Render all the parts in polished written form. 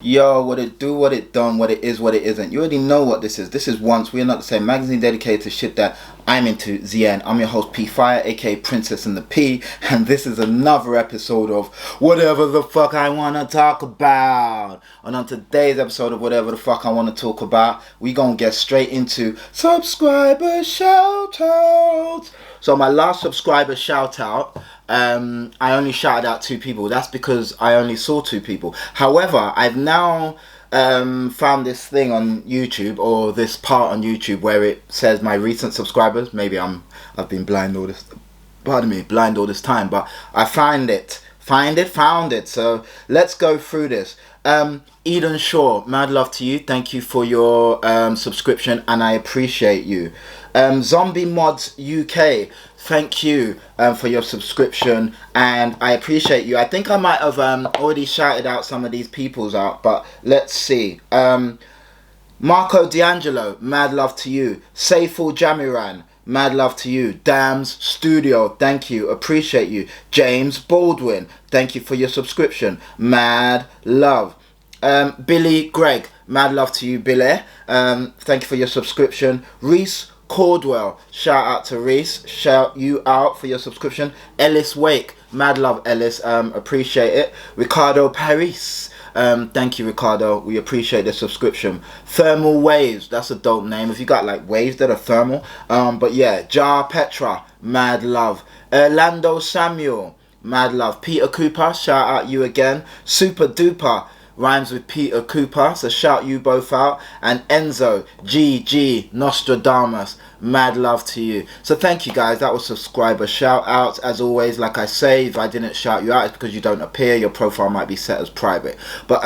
Yo, what it do, what it done, what it is, what it isn't. You already know what this is. This is Once We're Not the Same, magazine dedicated to shit that I'm into, ZN. I'm your host Wtfiwta, aka Princess and the P, and this is another episode of Whatever the Fuck I Wanna Talk About. And on today's episode of Whatever the Fuck I Wanna Talk About, we gonna get straight into subscriber shoutouts. So my last subscriber shoutout, I only shouted out 2 people. That's because I only saw 2 people. However, I've now found this thing on YouTube, or this part on YouTube, where it says my recent subscribers. Maybe I've been blind all this time, but I found it. So let's go through this. Eden Shaw, mad love to you. Thank you for your subscription, and I appreciate you. Zombie Mods UK, thank you for your subscription, and I appreciate you. I think I might have already shouted out some of these people's out, but let's see. Marco D'Angelo, mad love to you. Saiful Jamiran, mad love to you. Dams Studio, thank you, appreciate you. James Baldwin, thank you for your subscription, mad love. Billy Greg, mad love to you, Billy. Thank you for your subscription. Reese Cordwell, shout out to Reese, shout you out for your subscription. Ellis Wake, mad love Ellis, appreciate it. Ricardo Paris, thank you Ricardo, we appreciate the subscription. Thermal Waves, that's a dope name if you got like waves that are thermal. But yeah, Jar Petra, mad love. Orlando Samuel, mad love. Peter Cooper, shout out you again. Super Duper rhymes with Peter Cooper, so shout you both out. And Enzo GG Nostradamus, mad love to you. So thank you guys, that was subscriber shout outs. As always, like I say, if I didn't shout you out, it's because you don't appear. Your profile might be set as private, but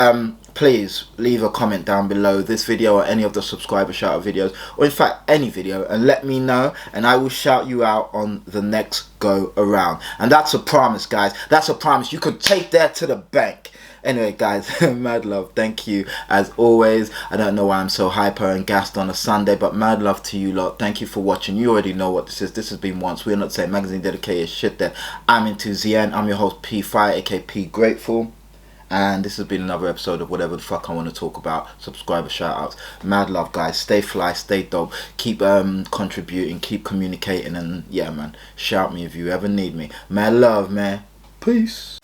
please leave a comment down below this video or any of the subscriber shout out videos, or in fact any video, and let me know, and I will shout you out on the next go around. And that's a promise, guys, that's a promise. You could take that to the bank. Anyway guys, mad love, thank you as always. I don't know why I'm so hyper and gassed on a Sunday, but mad love to you lot. Thank you for watching. You already know what this is. This has been Once We're Not the Same, magazine dedicated to shit that I'm into, ZN. I'm your host Wtfiwta, aka P Grateful, and this has been another episode of Whatever the Fuck I Want to Talk About. Subscriber shout outs. Mad love guys, stay fly, stay dope, keep contributing, keep communicating, and yeah man, shout me if you ever need me. Mad love man, peace.